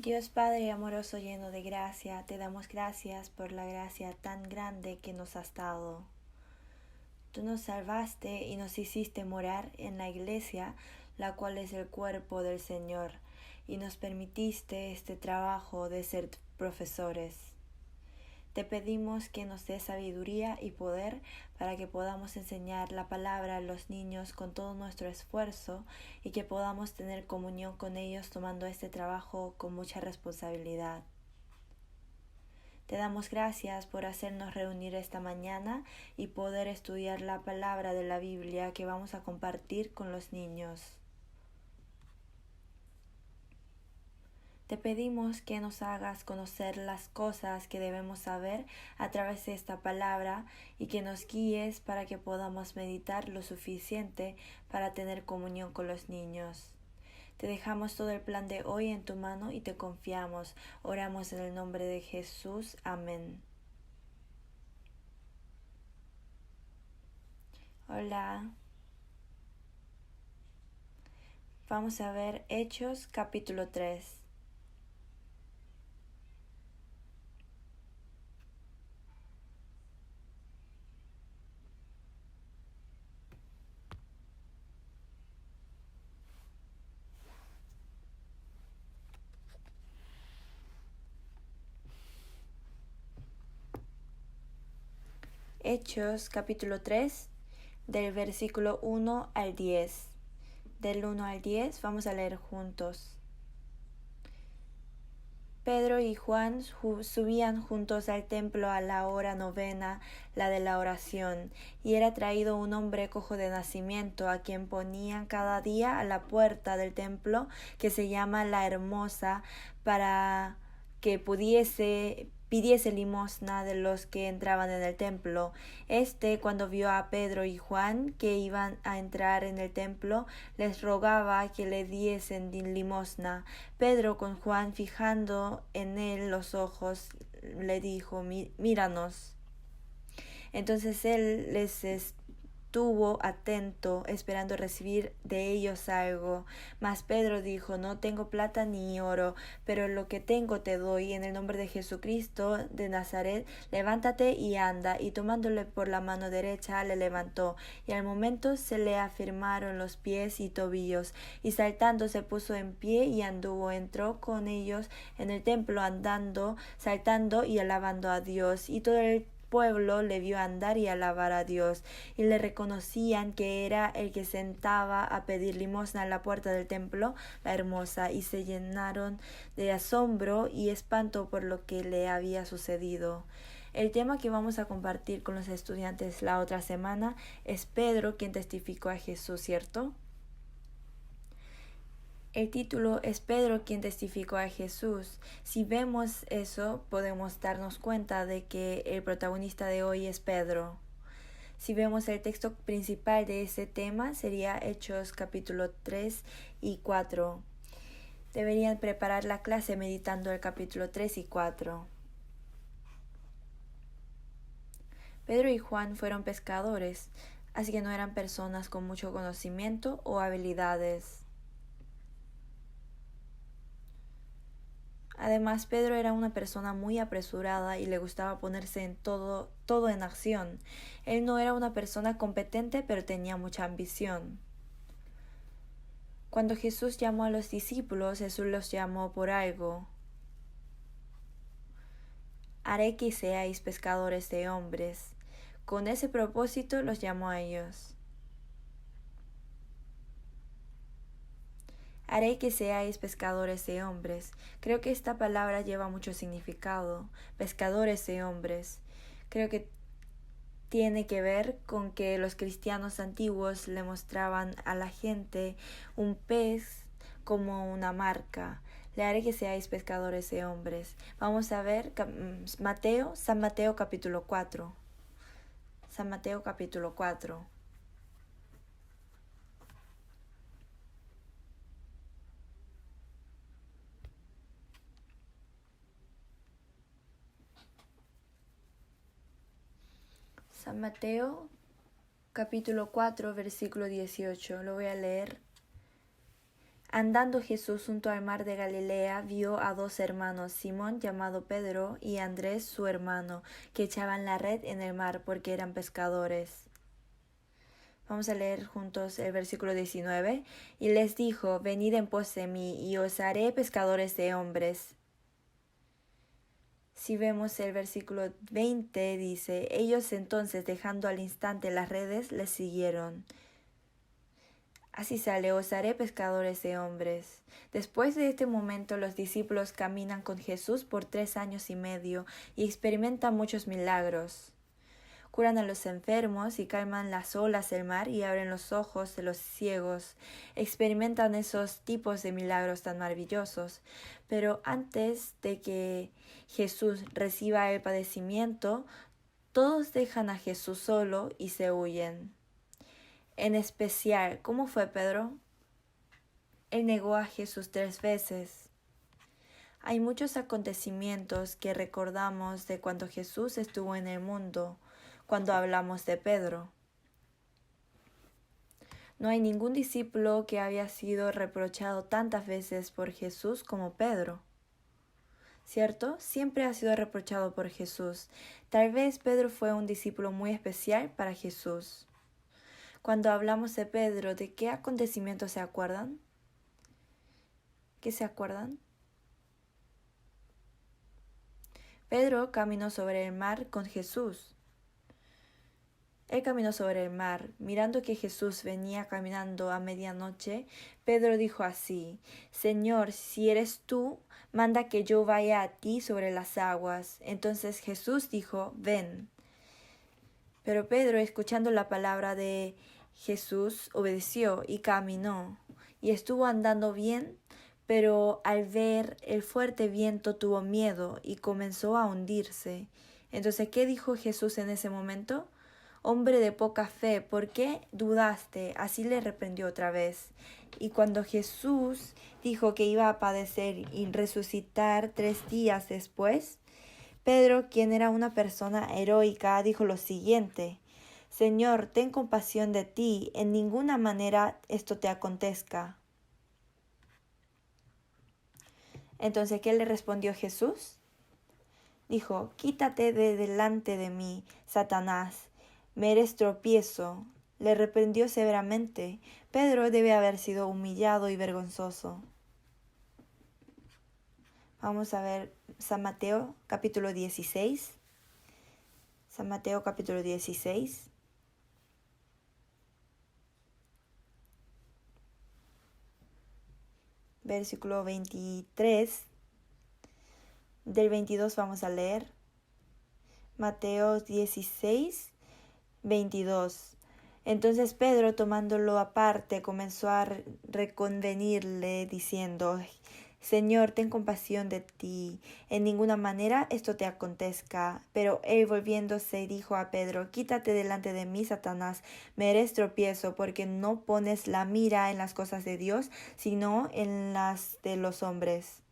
Dios Padre amoroso lleno de gracia, te damos gracias por la gracia tan grande que nos has dado. Tú nos salvaste y nos hiciste morar en la iglesia, la cual es el cuerpo del Señor, y nos permitiste este trabajo de ser profesores. Te pedimos que nos des sabiduría y poder para que podamos enseñar la palabra a los niños con todo nuestro esfuerzo y que podamos tener comunión con ellos tomando este trabajo con mucha responsabilidad. Te damos gracias por hacernos reunir esta mañana y poder estudiar la palabra de la Biblia que vamos a compartir con los niños. Te pedimos que nos hagas conocer las cosas que debemos saber a través de esta palabra y que nos guíes para que podamos meditar lo suficiente para tener comunión con los niños. Te dejamos todo el plan de hoy en tu mano y te confiamos. Oramos en el nombre de Jesús. Amén. Hola. Vamos a ver Hechos capítulo 3. Hechos capítulo 3, del versículo 1 al 10. Del 1 al 10 vamos a leer juntos. Pedro y Juan subían juntos al templo a la hora novena, la de la oración, y era traído un hombre cojo de nacimiento, a quien ponían cada día a la puerta del templo, que se llama La Hermosa, para que pidiese limosna de los que entraban en el templo. Cuando vio a Pedro y Juan que iban a entrar en el templo, les rogaba que le diesen limosna. Pedro, con Juan fijando en él los ojos, le dijo: Míranos. Entonces él les estuvo atento, esperando recibir de ellos algo. Mas Pedro dijo: No tengo plata ni oro, pero lo que tengo te doy. En el nombre de Jesucristo de Nazaret, levántate y anda. Y tomándole por la mano derecha, le levantó. Y al momento se le afirmaron los pies y tobillos. Y saltando se puso en pie y anduvo. Entró con ellos en el templo, andando, saltando y alabando a Dios. Y todo el pueblo le vio andar y alabar a Dios, y le reconocían que era el que sentaba a pedir limosna a la puerta del templo, La Hermosa, y se llenaron de asombro y espanto por lo que le había sucedido. El tema que vamos a compartir con los estudiantes la otra semana es Pedro quien testificó a Jesús, ¿cierto? El título es Pedro quien testificó a Jesús. Si vemos eso, podemos darnos cuenta de que el protagonista de hoy es Pedro. Si vemos el texto principal de ese tema, sería Hechos capítulo 3 y 4. Deberían preparar la clase meditando el capítulo 3 y 4. Pedro y Juan fueron pescadores, así que no eran personas con mucho conocimiento o habilidades. Además, Pedro era una persona muy apresurada y le gustaba ponerse en todo en acción. Él no era una persona competente, pero tenía mucha ambición. Cuando Jesús llamó a los discípulos, Jesús los llamó por algo. Haré que seáis pescadores de hombres. Con ese propósito los llamó a ellos. Haré que seáis pescadores de hombres. Creo que esta palabra lleva mucho significado. Pescadores de hombres. Creo que tiene que ver con que los cristianos antiguos le mostraban a la gente un pez como una marca. Le haré que seáis pescadores de hombres. Vamos a ver San Mateo capítulo 4. San Mateo capítulo 4. San Mateo capítulo 4 versículo 18. Lo voy a leer. Andando Jesús junto al mar de Galilea, vio a dos hermanos, Simón llamado Pedro y Andrés su hermano, que echaban la red en el mar porque eran pescadores. Vamos a leer juntos el versículo 19. Y les dijo, venid en pos de mí, y os haré pescadores de hombres. Si vemos el versículo 20, dice, ellos entonces, dejando al instante las redes, les siguieron. Así sale, os haré pescadores de hombres. Después de este momento, los discípulos caminan con Jesús por 3 años y medio y experimentan muchos milagros. Curan a los enfermos y calman las olas del mar y abren los ojos de los ciegos. Experimentan esos tipos de milagros tan maravillosos. Pero antes de que Jesús reciba el padecimiento, todos dejan a Jesús solo y se huyen. En especial, ¿cómo fue Pedro? Él negó a Jesús 3 veces. Hay muchos acontecimientos que recordamos de cuando Jesús estuvo en el mundo, cuando hablamos de Pedro. No hay ningún discípulo que haya sido reprochado tantas veces por Jesús como Pedro. ¿Cierto? Siempre ha sido reprochado por Jesús. Tal vez Pedro fue un discípulo muy especial para Jesús. Cuando hablamos de Pedro, ¿de qué acontecimientos se acuerdan? ¿Qué se acuerdan? Pedro caminó sobre el mar con Jesús. Él caminó sobre el mar. Mirando que Jesús venía caminando a medianoche, Pedro dijo así, Señor, si eres tú, manda que yo vaya a ti sobre las aguas. Entonces Jesús dijo, ven. Pero Pedro, escuchando la palabra de Jesús, obedeció y caminó, y estuvo andando bien, pero al ver el fuerte viento tuvo miedo y comenzó a hundirse. Entonces, ¿qué dijo Jesús en ese momento? Hombre de poca fe, ¿por qué dudaste? Así le reprendió otra vez. Y cuando Jesús dijo que iba a padecer y resucitar 3 días después, Pedro, quien era una persona heroica, dijo lo siguiente, Señor, ten compasión de ti, en ninguna manera esto te acontezca. Entonces, ¿qué le respondió Jesús? Dijo, quítate de delante de mí, Satanás, me eres tropiezo. Le reprendió severamente. Pedro debe haber sido humillado y vergonzoso. Vamos a ver San Mateo capítulo 16. San Mateo capítulo 16. Versículo 23. Del 22 vamos a leer. Mateo 16, 22. Entonces Pedro, tomándolo aparte, comenzó a reconvenirle, diciendo, Señor, ten compasión de ti, en ninguna manera esto te acontezca. Pero él volviéndose dijo a Pedro, quítate delante de mí, Satanás, me eres tropiezo, porque no pones la mira en las cosas de Dios, sino en las de los hombres.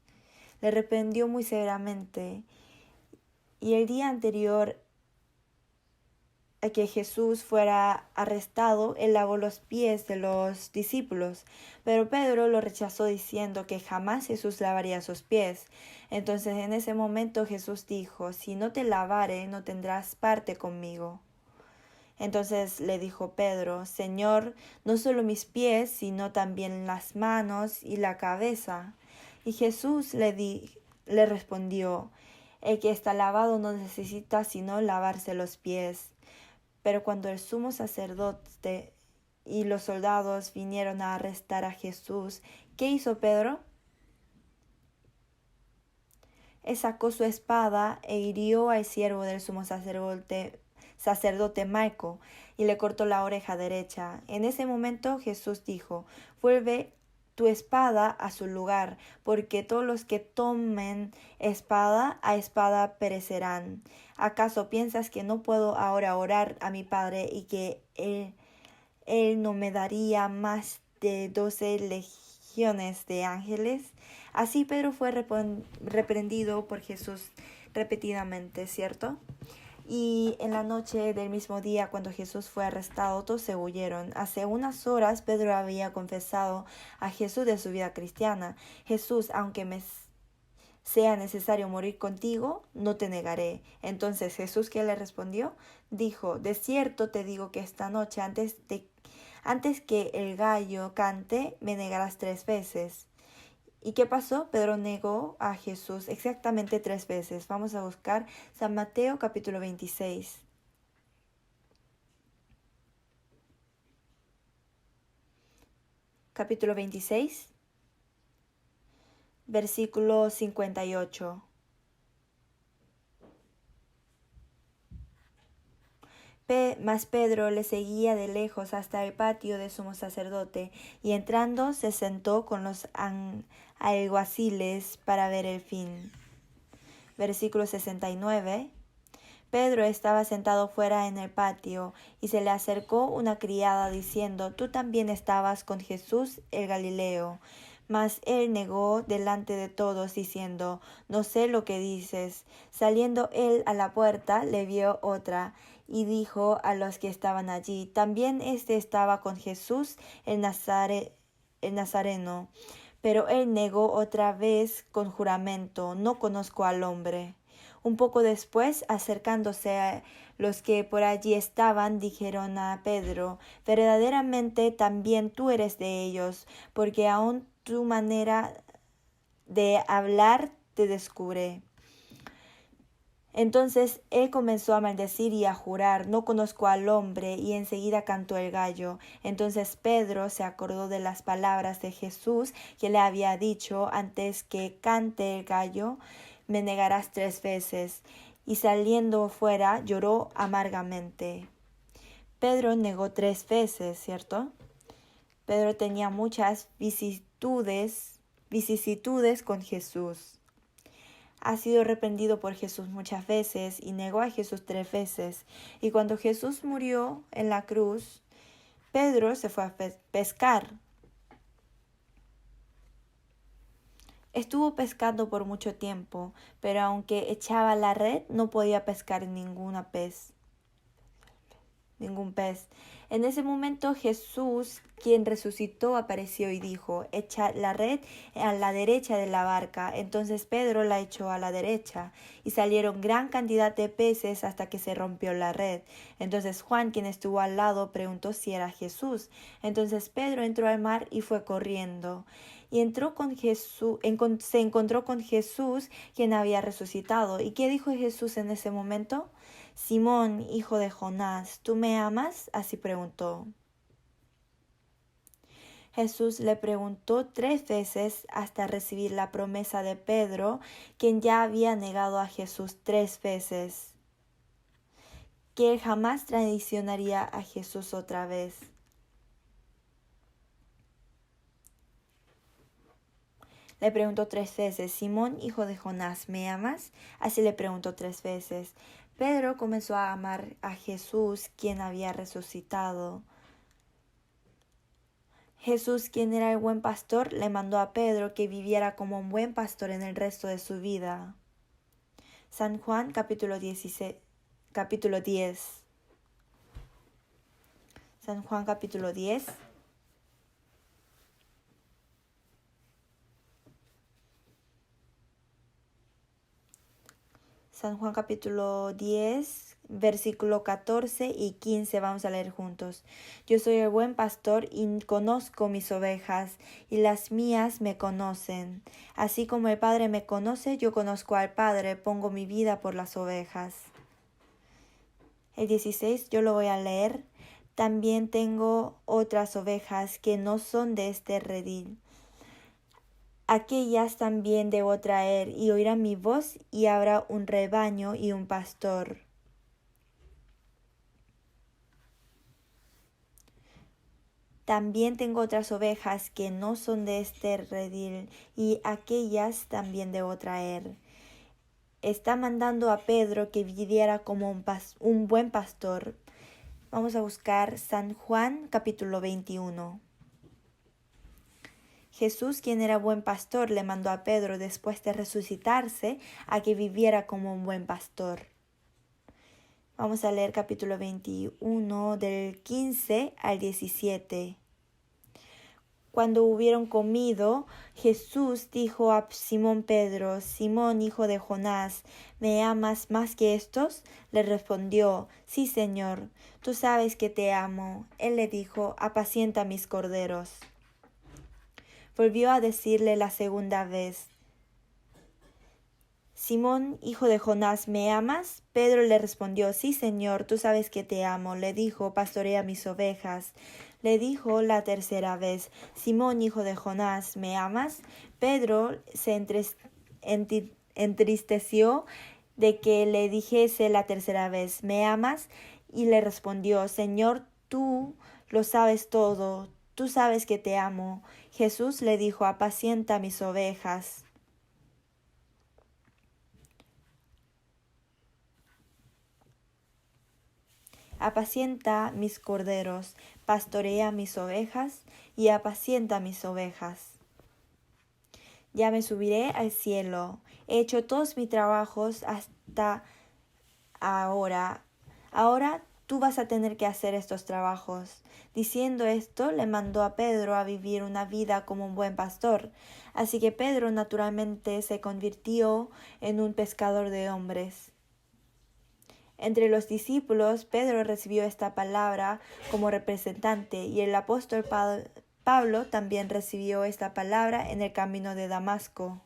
Le reprendió muy severamente. Y el día anterior a que Jesús fuera arrestado, él lavó los pies de los discípulos, pero Pedro lo rechazó diciendo que jamás Jesús lavaría sus pies. Entonces en ese momento Jesús dijo, si no te lavare, no tendrás parte conmigo. Entonces le dijo Pedro, Señor, no solo mis pies, sino también las manos y la cabeza. Y Jesús le respondió, el que está lavado no necesita sino lavarse los pies. Pero cuando el sumo sacerdote y los soldados vinieron a arrestar a Jesús, ¿qué hizo Pedro? Él sacó su espada e hirió al siervo del sumo sacerdote Malco y le cortó la oreja derecha. En ese momento Jesús dijo, vuelve tu espada a su lugar, porque todos los que tomen espada, a espada perecerán. ¿Acaso piensas que no puedo ahora orar a mi Padre y que él no me daría más de 12 legiones de ángeles? Así Pedro fue reprendido por Jesús repetidamente, ¿cierto? Y en la noche del mismo día, cuando Jesús fue arrestado, todos se huyeron. Hace unas horas Pedro había confesado a Jesús de su vida cristiana. Jesús, aunque me sea necesario morir contigo, no te negaré. Entonces Jesús, ¿qué le respondió? Dijo, de cierto te digo que esta noche, antes que el gallo cante, me negarás 3 veces. ¿Y qué pasó? Pedro negó a Jesús exactamente 3 veces. Vamos a buscar San Mateo capítulo 26. Capítulo 26, versículo 58. Mas Pedro le seguía de lejos hasta el patio del sumo sacerdote, y entrando se sentó con los alguaciles para ver el fin. Versículo 69. Pedro estaba sentado fuera en el patio, y se le acercó una criada diciendo, tú también estabas con Jesús el Galileo. Mas él negó delante de todos, diciendo, no sé lo que dices. Saliendo él a la puerta, le vio otra, y dijo a los que estaban allí, también éste estaba con Jesús el Nazareno. Pero él negó otra vez con juramento, no conozco al hombre. Un poco después, acercándose a los que por allí estaban, dijeron a Pedro, verdaderamente también tú eres de ellos, porque aún tu manera de hablar te descubre. Entonces él comenzó a maldecir y a jurar, no conozco al hombre, y enseguida cantó el gallo. Entonces Pedro se acordó de las palabras de Jesús que le había dicho, antes que cante el gallo, me negarás 3 veces. Y saliendo fuera, lloró amargamente. Pedro negó 3 veces, ¿cierto? Pedro tenía muchas vicisitudes con Jesús. Ha sido reprendido por Jesús muchas veces y negó a Jesús 3 veces. Y cuando Jesús murió en la cruz, Pedro se fue a pescar. Estuvo pescando por mucho tiempo, pero aunque echaba la red, no podía pescar ningún pez. En ese momento Jesús, quien resucitó, apareció y dijo, echa la red a la derecha de la barca. Entonces Pedro la echó a la derecha, y salieron gran cantidad de peces hasta que se rompió la red. Entonces Juan, quien estuvo al lado, preguntó si era Jesús. Entonces Pedro entró al mar y fue corriendo. Y se encontró con Jesús, quien había resucitado. ¿Y qué dijo Jesús en ese momento? Simón, hijo de Jonás, ¿tú me amas? Así preguntó. Jesús le preguntó 3 veces hasta recibir la promesa de Pedro, quien ya había negado a Jesús 3 veces, que él jamás traicionaría a Jesús otra vez. Le preguntó 3 veces, Simón, hijo de Jonás, ¿me amas? Así le preguntó 3 veces. Pedro comenzó a amar a Jesús, quien había resucitado. Jesús, quien era el buen pastor, le mandó a Pedro que viviera como un buen pastor en el resto de su vida. San Juan capítulo 10. San Juan capítulo 10. San Juan capítulo 10, versículo 14 y 15 vamos a leer juntos. Yo soy el buen pastor y conozco mis ovejas, y las mías me conocen. Así como el Padre me conoce, yo conozco al Padre, pongo mi vida por las ovejas. El 16 yo lo voy a leer. También tengo otras ovejas que no son de este redil. Aquellas también debo traer, y oirán mi voz, y habrá un rebaño y un pastor. También tengo otras ovejas que no son de este redil, y aquellas también debo traer. Está mandando a Pedro que viviera como un buen pastor. Vamos a buscar San Juan capítulo 21. Jesús, quien era buen pastor, le mandó a Pedro, después de resucitarse, a que viviera como un buen pastor. Vamos a leer capítulo 21 del 15 al 17. Cuando hubieron comido, Jesús dijo a Simón Pedro: Simón, hijo de Jonás, ¿me amas más que estos? Le respondió: Sí, Señor, tú sabes que te amo. Él le dijo: Apacienta mis corderos. Volvió a decirle la segunda vez: Simón, hijo de Jonás, ¿me amas? Pedro le respondió: Sí, Señor, tú sabes que te amo. Le dijo: Pastorea mis ovejas. Le dijo la tercera vez: Simón, hijo de Jonás, ¿me amas? Pedro se entristeció de que le dijese la tercera vez: ¿Me amas? Y le respondió: Señor, tú lo sabes todo, tú sabes que te amo. Jesús le dijo: Apacienta mis ovejas. Apacienta mis corderos, pastorea mis ovejas y apacienta mis ovejas. Ya me subiré al cielo. He hecho todos mis trabajos hasta ahora. Ahora tú vas a tener que hacer estos trabajos. Diciendo esto, le mandó a Pedro a vivir una vida como un buen pastor. Así que Pedro naturalmente se convirtió en un pescador de hombres. Entre los discípulos, Pedro recibió esta palabra como representante y el apóstol Pablo también recibió esta palabra en el camino de Damasco.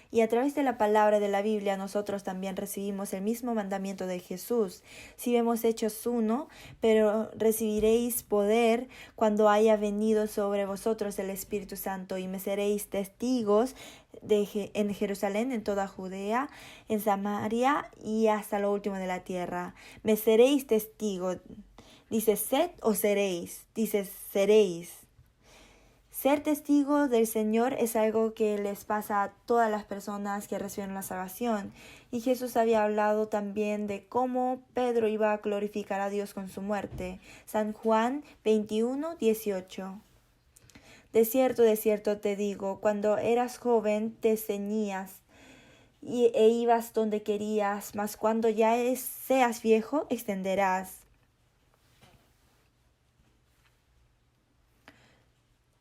Y a través de la palabra de la Biblia nosotros también recibimos el mismo mandamiento de Jesús. Si vemos Hechos 1, pero recibiréis poder cuando haya venido sobre vosotros el Espíritu Santo y me seréis testigos en Jerusalén, en toda Judea, en Samaria y hasta lo último de la tierra. Me seréis testigos. Dice sed o seréis. Dice seréis. Ser testigo del Señor es algo que les pasa a todas las personas que reciben la salvación. Y Jesús había hablado también de cómo Pedro iba a glorificar a Dios con su muerte. San Juan 21, 18. De cierto te digo, cuando eras joven te ceñías e ibas donde querías, mas cuando ya seas viejo extenderás.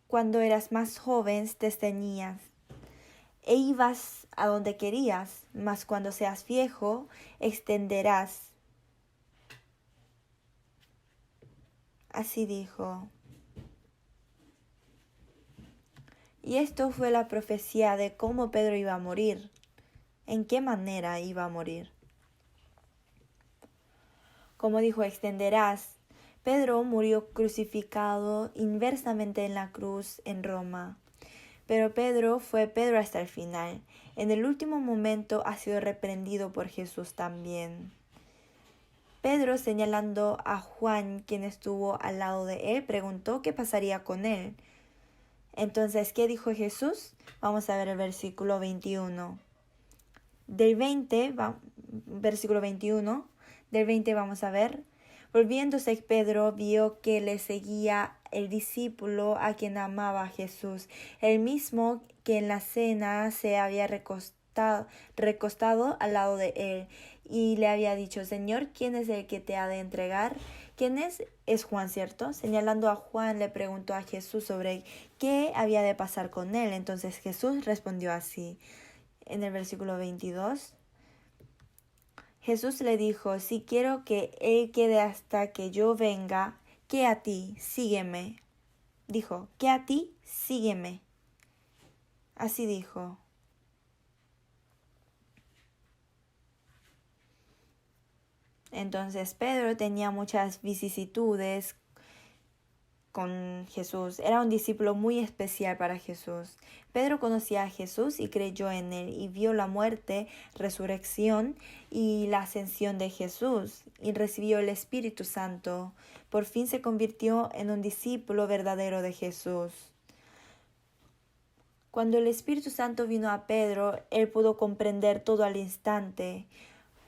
Cuando eras más joven te ceñías e ibas a donde querías, mas cuando seas viejo extenderás. Así dijo. Y esto fue la profecía de cómo Pedro iba a morir, en qué manera iba a morir. Como dijo, extenderás. Pedro murió crucificado inversamente en la cruz en Roma. Pero Pedro fue Pedro hasta el final. En el último momento ha sido reprendido por Jesús también. Pedro, señalando a Juan, quien estuvo al lado de él, preguntó qué pasaría con él. Entonces, ¿qué dijo Jesús? Vamos a ver el versículo 21. Versículo 21, del 20 vamos a ver. Volviéndose Pedro vio que le seguía el discípulo a quien amaba a Jesús, el mismo que en la cena se había recostado al lado de él, y le había dicho: Señor, ¿quién es el que te ha de entregar? ¿Quién es? Es Juan, ¿cierto? Señalando a Juan, le preguntó a Jesús sobre qué había de pasar con él. Entonces Jesús respondió así. En el versículo 22. Jesús le dijo: si quiero que él quede hasta que yo venga, ¿qué a ti? Sígueme. Dijo: ¿qué a ti? Sígueme. Así dijo. Entonces Pedro tenía muchas vicisitudes con Jesús. Era un discípulo muy especial para Jesús. Pedro conocía a Jesús y creyó en él y vio la muerte, resurrección y la ascensión de Jesús y recibió el Espíritu Santo. Por fin se convirtió en un discípulo verdadero de Jesús. Cuando el Espíritu Santo vino a Pedro, él pudo comprender todo al instante.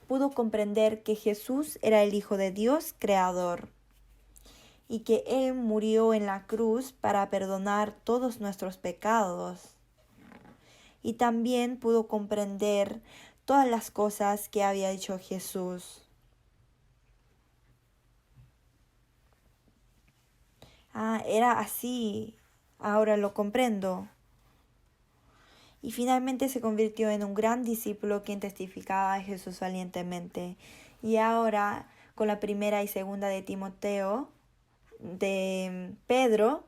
Pudo comprender que Jesús era el Hijo de Dios, creador, y que Él murió en la cruz para perdonar todos nuestros pecados. Y también pudo comprender todas las cosas que había hecho Jesús. era así, ahora lo comprendo. Y finalmente se convirtió en un gran discípulo quien testificaba a Jesús valientemente. Y ahora, con la primera y segunda de Timoteo, de Pedro,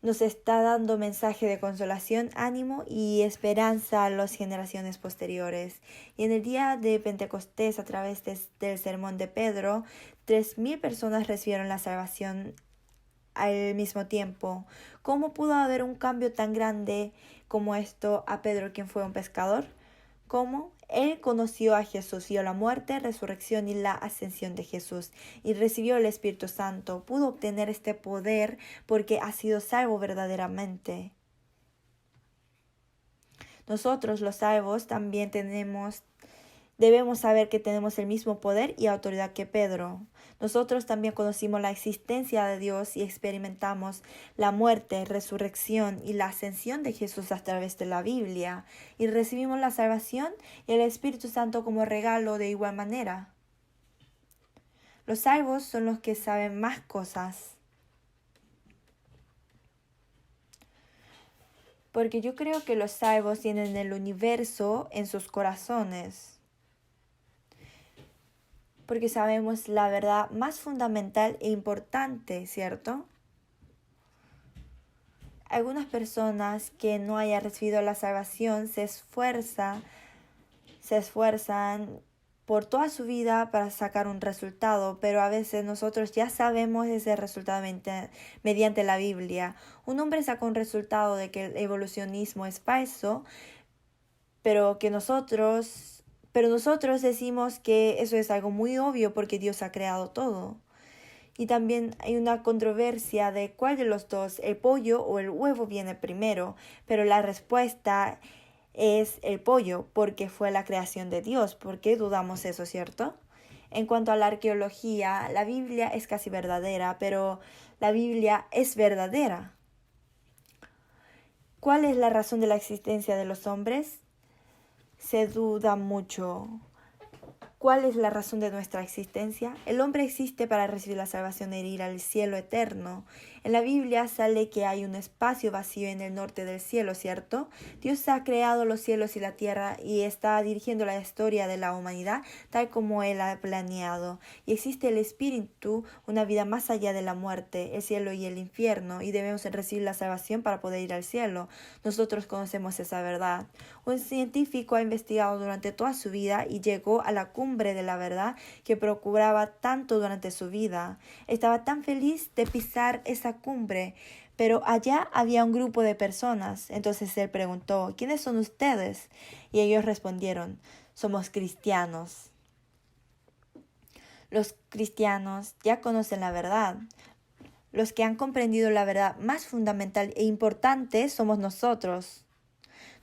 nos está dando mensaje de consolación, ánimo y esperanza a las generaciones posteriores. Y en el día de Pentecostés, a través del sermón de Pedro, 3,000 personas recibieron la salvación al mismo tiempo. ¿Cómo pudo haber un cambio tan grande como esto a Pedro, quien fue un pescador? ¿Cómo? Él conoció a Jesús, vio la muerte, resurrección y la ascensión de Jesús y recibió el Espíritu Santo. Pudo obtener este poder porque ha sido salvo verdaderamente. Nosotros los salvos también debemos saber que tenemos el mismo poder y autoridad que Pedro. Nosotros también conocimos la existencia de Dios y experimentamos la muerte, resurrección y la ascensión de Jesús a través de la Biblia. Y recibimos la salvación y el Espíritu Santo como regalo de igual manera. Los salvos son los que saben más cosas. Porque yo creo que los salvos tienen el universo en sus corazones. Porque sabemos la verdad más fundamental e importante, ¿cierto? Algunas personas que no hayan recibido la salvación se esfuerzan por toda su vida para sacar un resultado, pero a veces nosotros ya sabemos ese resultado mediante la Biblia. Un hombre saca un resultado de que el evolucionismo es falso, pero nosotros decimos que eso es algo muy obvio porque Dios ha creado todo. Y también hay una controversia de cuál de los dos, el pollo o el huevo, viene primero, pero la respuesta es el pollo porque fue la creación de Dios. ¿Por qué dudamos eso, cierto? En cuanto a la arqueología, la Biblia es casi verdadera, pero la Biblia es verdadera. ¿Cuál es la razón de la existencia de los hombres? Se duda mucho. ¿Cuál es la razón de nuestra existencia? El hombre existe para recibir la salvación e ir al cielo eterno. En la Biblia sale que hay un espacio vacío en el norte del cielo, ¿cierto? Dios ha creado los cielos y la tierra y está dirigiendo la historia de la humanidad tal como Él ha planeado. Y existe el espíritu, una vida más allá de la muerte, el cielo y el infierno, y debemos recibir la salvación para poder ir al cielo. Nosotros conocemos esa verdad. Un científico ha investigado durante toda su vida y llegó a la cumbre de la verdad que procuraba tanto durante su vida. Estaba tan feliz de pisar esa cumbre, pero allá había un grupo de personas. Entonces él preguntó: ¿quiénes son ustedes? Y ellos respondieron: somos cristianos. Los cristianos ya conocen la verdad. Los que han comprendido la verdad más fundamental e importante somos nosotros.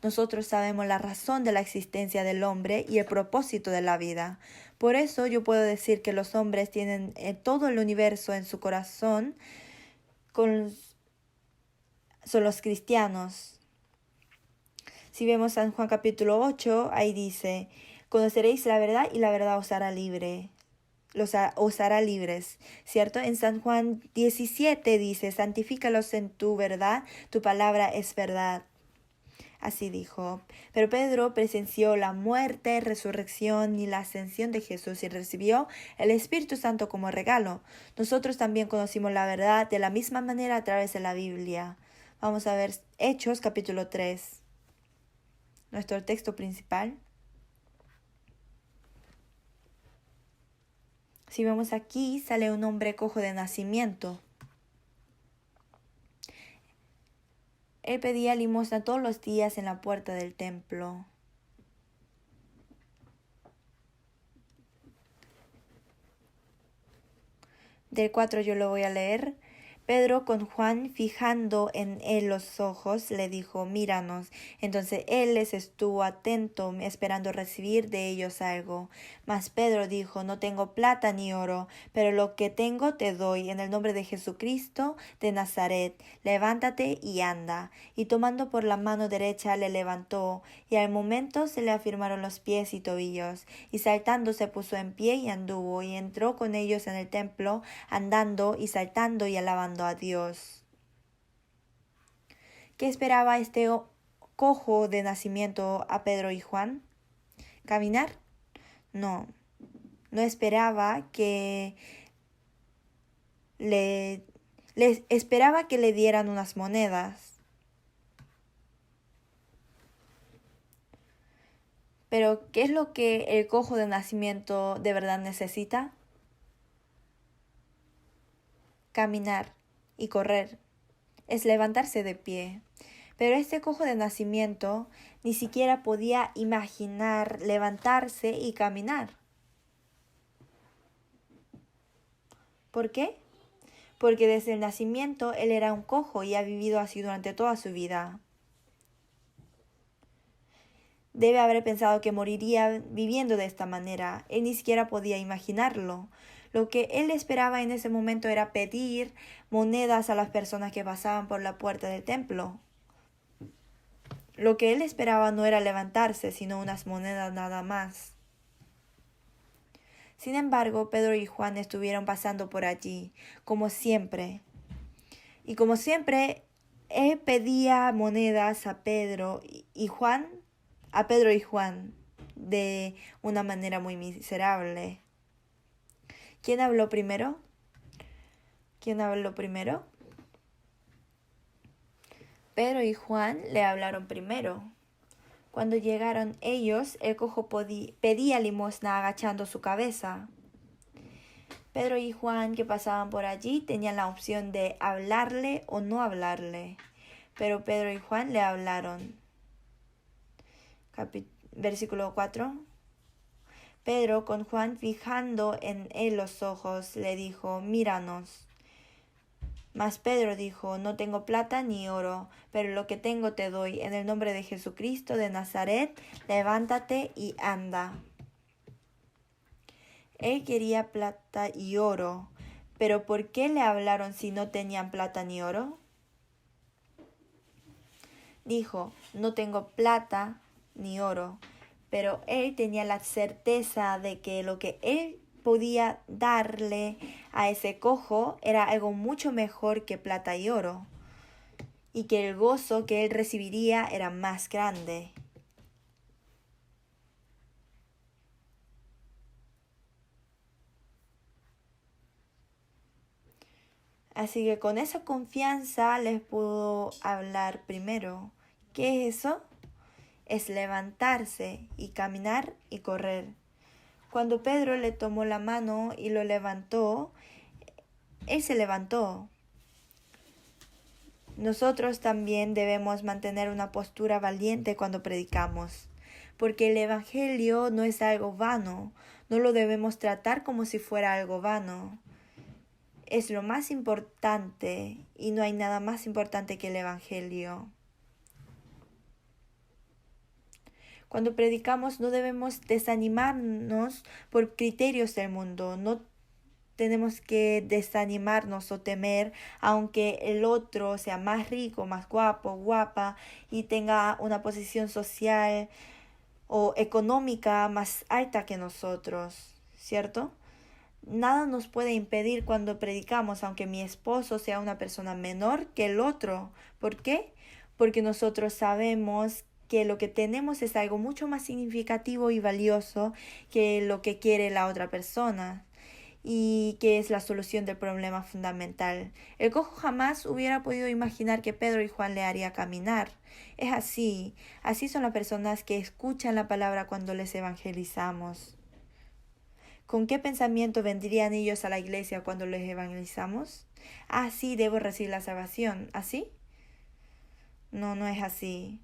Nosotros sabemos la razón de la existencia del hombre y el propósito de la vida. Por eso yo puedo decir que los hombres tienen todo el universo en su corazón. Son los cristianos. Si vemos San Juan capítulo 8, ahí dice: conoceréis la verdad y la verdad os hará libre. Os hará libres, ¿cierto? En San Juan 17 dice: santifícalos en tu verdad, tu palabra es verdad. Así dijo. Pero Pedro presenció la muerte, resurrección y la ascensión de Jesús y recibió el Espíritu Santo como regalo. Nosotros también conocimos la verdad de la misma manera a través de la Biblia. Vamos a ver Hechos capítulo 3, nuestro texto principal. Si vemos aquí, sale un hombre cojo de nacimiento. Él pedía limosna todos los días en la puerta del templo. Del 4 yo lo voy a leer. Pedro, con Juan fijando en él los ojos, le dijo: míranos. Entonces él les estuvo atento, esperando recibir de ellos algo. Mas Pedro dijo: no tengo plata ni oro, pero lo que tengo te doy. En el nombre de Jesucristo de Nazaret, levántate y anda. Y tomando por la mano derecha le levantó, y al momento se le afirmaron los pies y tobillos. Y saltando se puso en pie y anduvo, y entró con ellos en el templo, andando y saltando y alabando a Dios. ¿Qué esperaba este cojo de nacimiento a Pedro y Juan? ¿Caminar? No, no esperaba que les esperaba que le dieran unas monedas. Pero, ¿qué es lo que el cojo de nacimiento de verdad necesita? Caminar y correr. Es levantarse de pie. Pero este cojo de nacimiento ni siquiera podía imaginar levantarse y caminar. ¿Por qué? Porque desde el nacimiento él era un cojo y ha vivido así durante toda su vida. Debe haber pensado que moriría viviendo de esta manera. Él ni siquiera podía imaginarlo. Lo que él esperaba en ese momento era pedir monedas a las personas que pasaban por la puerta del templo. Lo que él esperaba no era levantarse, sino unas monedas nada más. Sin embargo, Pedro y Juan estuvieron pasando por allí, como siempre. Y como siempre, él pedía monedas a Pedro y Juan, de una manera muy miserable. ¿Quién habló primero? Pedro y Juan le hablaron primero. Cuando llegaron ellos, el cojo pedía limosna agachando su cabeza. Pedro y Juan, que pasaban por allí, tenían la opción de hablarle o no hablarle. Pero Pedro y Juan le hablaron. Versículo 4. Pedro, con Juan fijando en él los ojos, le dijo: míranos. Mas Pedro dijo: no tengo plata ni oro, pero lo que tengo te doy. En el nombre de Jesucristo de Nazaret, levántate y anda. Él quería plata y oro, pero ¿por qué le hablaron si no tenían plata ni oro? Dijo: no tengo plata ni oro, pero él tenía la certeza de que lo que él podía darle a ese cojo era algo mucho mejor que plata y oro, y que el gozo que él recibiría era más grande. Así que con esa confianza les pudo hablar primero. ¿Qué es eso? Es levantarse y caminar y correr. Cuando Pedro le tomó la mano y lo levantó, él se levantó. Nosotros también debemos mantener una postura valiente cuando predicamos, porque el Evangelio no es algo vano, no lo debemos tratar como si fuera algo vano. Es lo más importante y no hay nada más importante que el Evangelio. Cuando predicamos no debemos desanimarnos por criterios del mundo, no tenemos que desanimarnos o temer aunque el otro sea más rico, más guapo, guapa y tenga una posición social o económica más alta que nosotros, ¿cierto? Nada nos puede impedir cuando predicamos, aunque mi esposo sea una persona menor que el otro. ¿Por qué? Porque nosotros sabemos que lo que tenemos es algo mucho más significativo y valioso que lo que quiere la otra persona, y que es la solución del problema fundamental. El cojo jamás hubiera podido imaginar que Pedro y Juan le haría caminar. Es así son las personas que escuchan la palabra cuando les evangelizamos. ¿Con qué pensamiento vendrían ellos a la iglesia cuando les evangelizamos? Sí, debo recibir la salvación. ¿Así? No, no es así.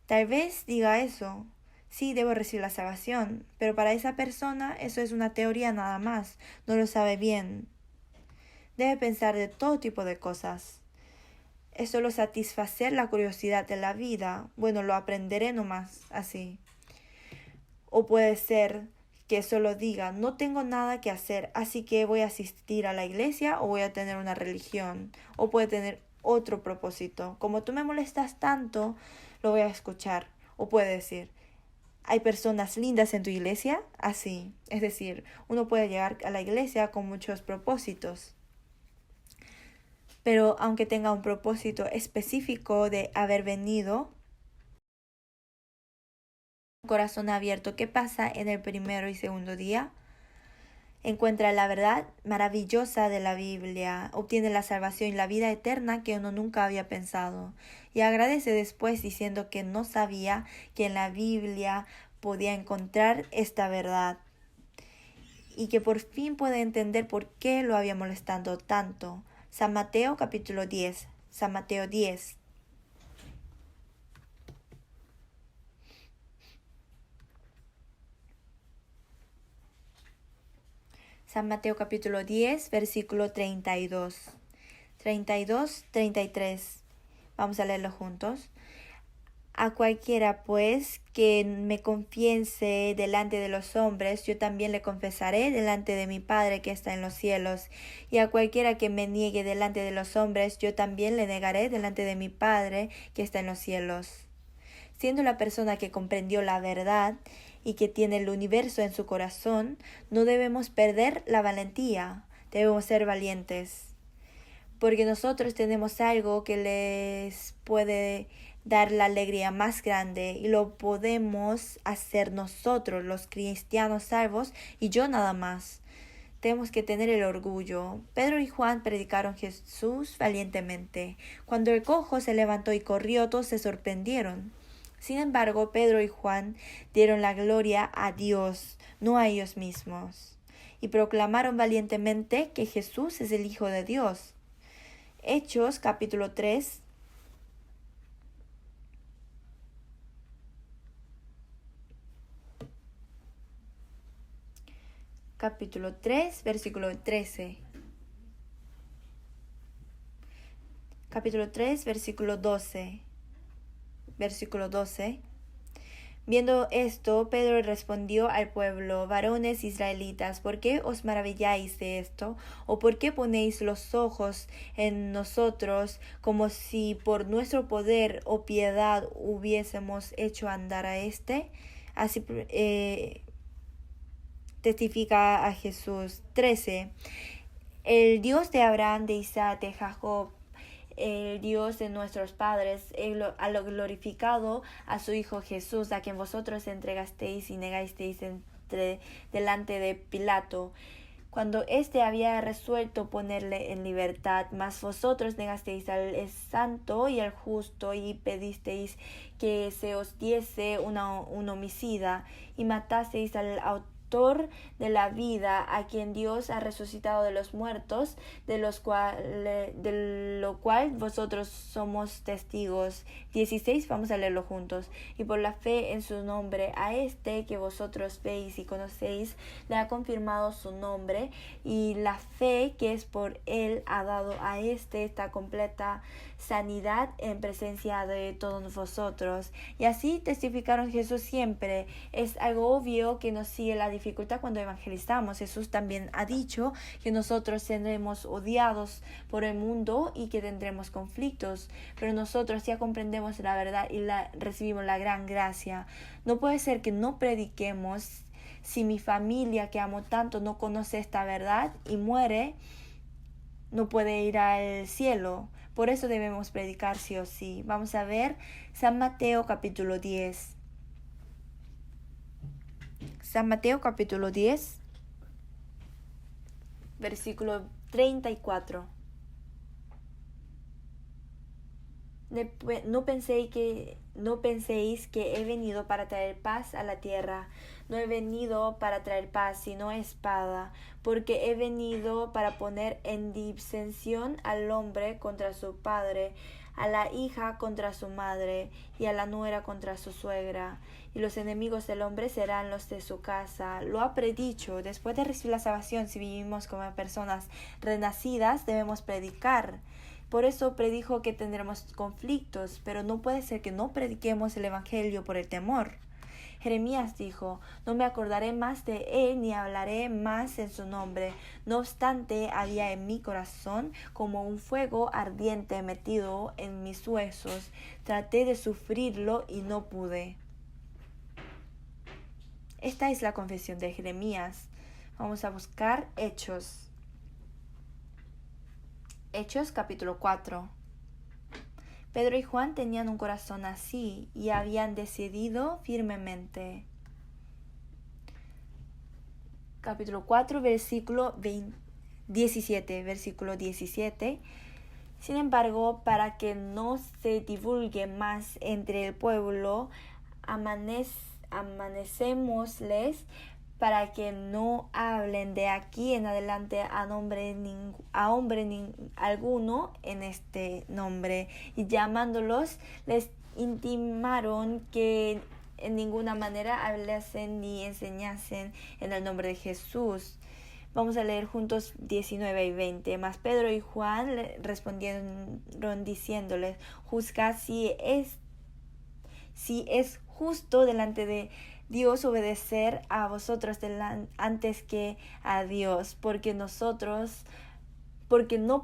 Tal vez diga eso. Sí, debo recibir la salvación, pero para esa persona eso es una teoría nada más, no lo sabe bien. Debe pensar de todo tipo de cosas. Es solo satisfacer la curiosidad de la vida. Bueno, lo aprenderé nomás, así. O puede ser que solo diga: no tengo nada que hacer, así que voy a asistir a la iglesia o voy a tener una religión. O puede tener otro propósito. Como tú me molestas tanto, lo voy a escuchar. O puede decir: ¿hay personas lindas en tu iglesia? Así. Es decir, uno puede llegar a la iglesia con muchos propósitos. pero aunque tenga un propósito específico de haber venido, un corazón abierto, ¿qué pasa en el primero y segundo día? Encuentra la verdad maravillosa de la Biblia, obtiene la salvación y la vida eterna que uno nunca había pensado, y agradece después diciendo que no sabía que en la Biblia podía encontrar esta verdad y que por fin puede entender por qué lo había molestado tanto. San Mateo capítulo 10. San Mateo 10. San Mateo capítulo 10, versículo 32. 32, 33. Vamos a leerlo juntos. A cualquiera, pues, que me confiese delante de los hombres, yo también le confesaré delante de mi Padre que está en los cielos. Y a cualquiera que me niegue delante de los hombres, yo también le negaré delante de mi Padre que está en los cielos. Siendo la persona que comprendió la verdad y que tiene el universo en su corazón, no debemos perder la valentía, debemos ser valientes. Porque nosotros tenemos algo que les puede dar la alegría más grande y lo podemos hacer nosotros, los cristianos salvos, y yo nada más. Tenemos que tener el orgullo. Pedro y Juan predicaron Jesús valientemente. Cuando el cojo se levantó y corrió, todos se sorprendieron. Sin embargo, Pedro y Juan dieron la gloria a Dios, no a ellos mismos, y proclamaron valientemente que Jesús es el Hijo de Dios. Hechos capítulo 3. Capítulo 3, versículo 13. Capítulo 3, versículo 12. Versículo 12. Viendo esto, Pedro respondió al pueblo: varones israelitas, ¿por qué os maravilláis de esto? ¿O por qué ponéis los ojos en nosotros como si por nuestro poder o piedad hubiésemos hecho andar a éste? Así testifica a Jesús. 13. El Dios de Abraham, de Isaac, de Jacob, el Dios de nuestros padres, a lo glorificado a su Hijo Jesús, a quien vosotros entregasteis y negasteis delante de Pilato, cuando éste había resuelto ponerle en libertad, mas vosotros negasteis al santo y al justo, y pedisteis que se os diese un homicida, y matasteis al autor de la vida, a quien Dios ha resucitado de los muertos, de lo cual vosotros somos testigos. 16, vamos a leerlo juntos. Y por la fe en su nombre, a este que vosotros veis y conocéis, le ha confirmado su nombre, y la fe que es por él ha dado a este esta completa sanidad en presencia de todos vosotros. Y así testificaron Jesús siempre. Es algo obvio que nos sigue la dificultad cuando evangelizamos. Jesús también ha dicho que nosotros seremos odiados por el mundo y que tendremos conflictos, pero nosotros ya comprendemos la verdad y recibimos la gran gracia. No puede ser que no prediquemos si mi familia que amo tanto no conoce esta verdad y muere, no puede ir al cielo. Por eso debemos predicar sí o sí. Vamos a ver San Mateo capítulo 10. San Mateo capítulo 10, versículo 34. No penséis que he venido para traer paz a la tierra. No he venido para traer paz, sino espada, porque he venido para poner en disensión al hombre contra su padre, a la hija contra su madre, y a la nuera contra su suegra. Y los enemigos del hombre serán los de su casa. Lo ha predicho. Después de recibir la salvación, si vivimos como personas renacidas, debemos predicar. Por eso predijo que tendremos conflictos, pero no puede ser que no prediquemos el Evangelio por el temor. Jeremías dijo: no me acordaré más de él ni hablaré más en su nombre. No obstante, había en mi corazón como un fuego ardiente metido en mis huesos. Traté de sufrirlo y no pude. Esta es la confesión de Jeremías. Vamos a buscar Hechos. Hechos capítulo 4. Pedro y Juan tenían un corazón así y habían decidido firmemente. Capítulo 4, versículo 17. Sin embargo, para que no se divulgue más entre el pueblo, amanecémosles para que no hablen de aquí en adelante a hombre alguno en este nombre. Y llamándolos, les intimaron que en ninguna manera hablasen ni enseñasen en el nombre de Jesús. Vamos a leer juntos 19 y 20. Mas Pedro y Juan le respondieron diciéndoles: juzgad si es justo delante de Dios obedecer a vosotros antes que a Dios, porque no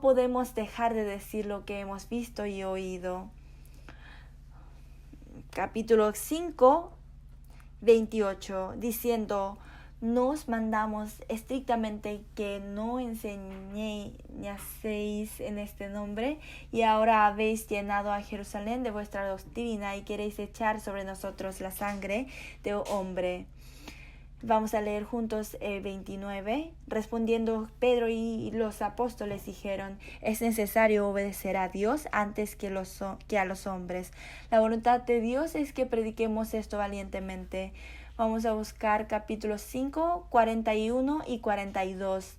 podemos dejar de decir lo que hemos visto y oído. Capítulo 5, 28, diciendo: nos mandamos estrictamente que no enseñaseis en este nombre, y ahora habéis llenado a Jerusalén de vuestra doctrina y queréis echar sobre nosotros la sangre de hombre. Vamos a leer juntos el 29. Respondiendo Pedro y los apóstoles dijeron: es necesario obedecer a Dios antes que a los hombres. La voluntad de Dios es que prediquemos esto valientemente. Vamos a buscar capítulos 5, 41 y 42.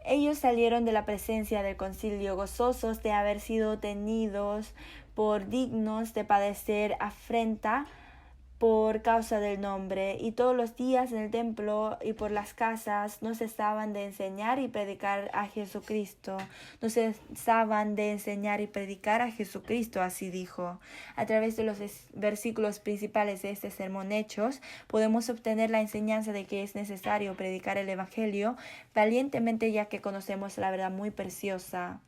Ellos salieron de la presencia del concilio gozosos de haber sido tenidos por dignos de padecer afrenta por causa del nombre, y todos los días en el templo y por las casas no cesaban de enseñar y predicar a Jesucristo. No cesaban de enseñar y predicar a Jesucristo, así dijo. A través de los versículos principales de este sermón Hechos, podemos obtener la enseñanza de que es necesario predicar el Evangelio valientemente, ya que conocemos la verdad muy preciosa.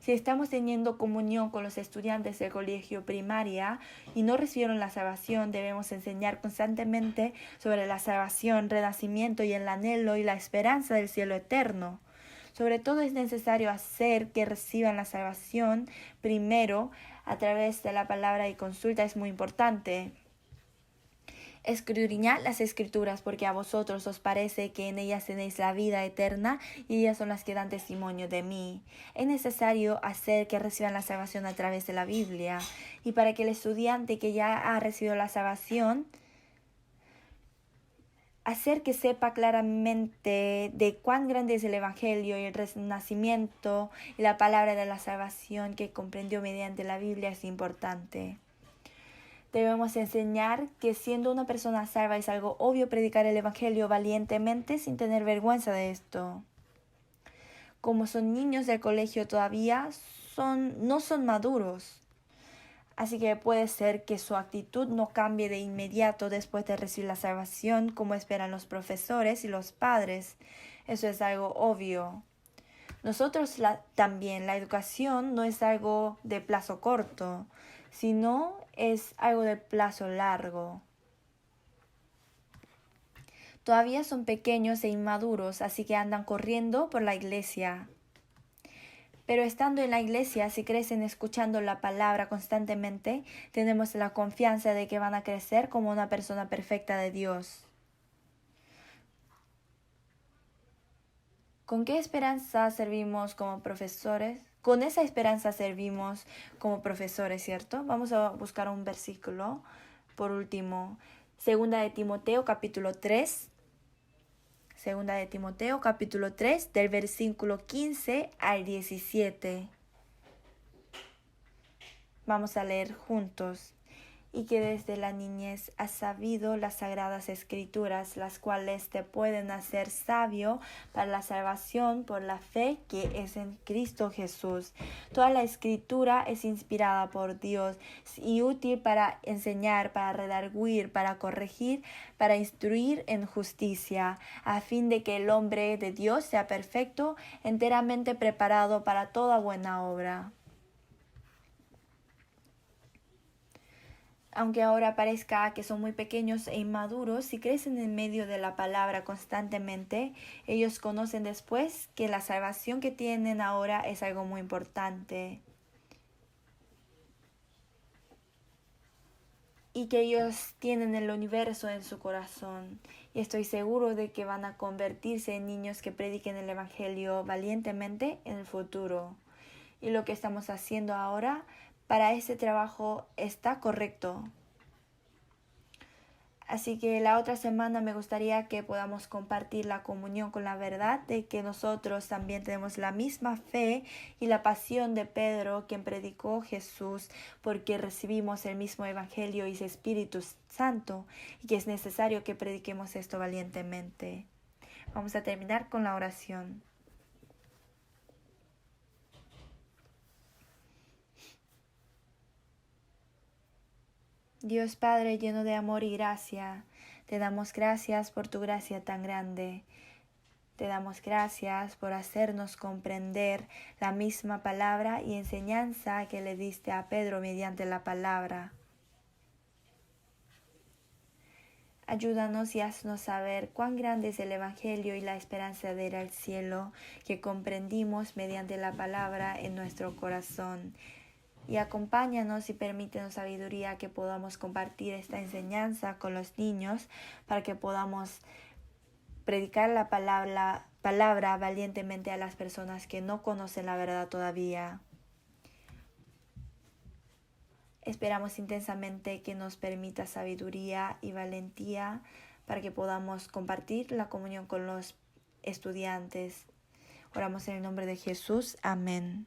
Si estamos teniendo comunión con los estudiantes del colegio primaria y no recibieron la salvación, debemos enseñar constantemente sobre la salvación, renacimiento y el anhelo y la esperanza del cielo eterno. Sobre todo es necesario hacer que reciban la salvación primero a través de la palabra, y consulta es muy importante. Escudriñad las Escrituras, porque a vosotros os parece que en ellas tenéis la vida eterna, y ellas son las que dan testimonio de mí. Es necesario hacer que reciban la salvación a través de la Biblia, y para que el estudiante que ya ha recibido la salvación, hacer que sepa claramente de cuán grande es el Evangelio y el renacimiento y la palabra de la salvación que comprendió mediante la Biblia es importante. Debemos enseñar que siendo una persona salva es algo obvio predicar el Evangelio valientemente sin tener vergüenza de esto. Como son niños del colegio todavía, no son maduros. Así que puede ser que su actitud no cambie de inmediato después de recibir la salvación como esperan los profesores y los padres. Eso es algo obvio. Nosotros también, la educación no es algo de plazo corto, sino es algo de plazo largo. Todavía son pequeños e inmaduros, así que andan corriendo por la iglesia. Pero estando en la iglesia, si crecen escuchando la palabra constantemente, tenemos la confianza de que van a crecer como una persona perfecta de Dios. ¿Con qué esperanza servimos como profesores? Con esa esperanza servimos como profesores, ¿cierto? Vamos a buscar un versículo. Por último, Segunda de Timoteo capítulo 3. Segunda de Timoteo capítulo 3, del versículo 15 al 17. Vamos a leer juntos. Y que desde la niñez has sabido las sagradas escrituras, las cuales te pueden hacer sabio para la salvación por la fe que es en Cristo Jesús. Toda la escritura es inspirada por Dios y útil para enseñar, para redarguir, para corregir, para instruir en justicia, a fin de que el hombre de Dios sea perfecto, enteramente preparado para toda buena obra. Aunque ahora parezca que son muy pequeños e inmaduros, si crecen en medio de la palabra constantemente, ellos conocen después que la salvación que tienen ahora es algo muy importante y que ellos tienen el universo en su corazón. Y estoy seguro de que van a convertirse en niños que prediquen el Evangelio valientemente en el futuro. Y lo que estamos haciendo ahora para ese trabajo está correcto. Así que la otra semana me gustaría que podamos compartir la comunión con la verdad de que nosotros también tenemos la misma fe y la pasión de Pedro, quien predicó Jesús, porque recibimos el mismo Evangelio y ese Espíritu Santo, y que es necesario que prediquemos esto valientemente. Vamos a terminar con la oración. Dios Padre lleno de amor y gracia, te damos gracias por tu gracia tan grande. Te damos gracias por hacernos comprender la misma palabra y enseñanza que le diste a Pedro mediante la palabra. Ayúdanos y haznos saber cuán grande es el Evangelio y la esperanza de ir al cielo que comprendimos mediante la palabra en nuestro corazón. Y acompáñanos y permítenos sabiduría que podamos compartir esta enseñanza con los niños para que podamos predicar la palabra valientemente a las personas que no conocen la verdad todavía. Esperamos intensamente que nos permita sabiduría y valentía para que podamos compartir la comunión con los estudiantes. Oramos en el nombre de Jesús. Amén.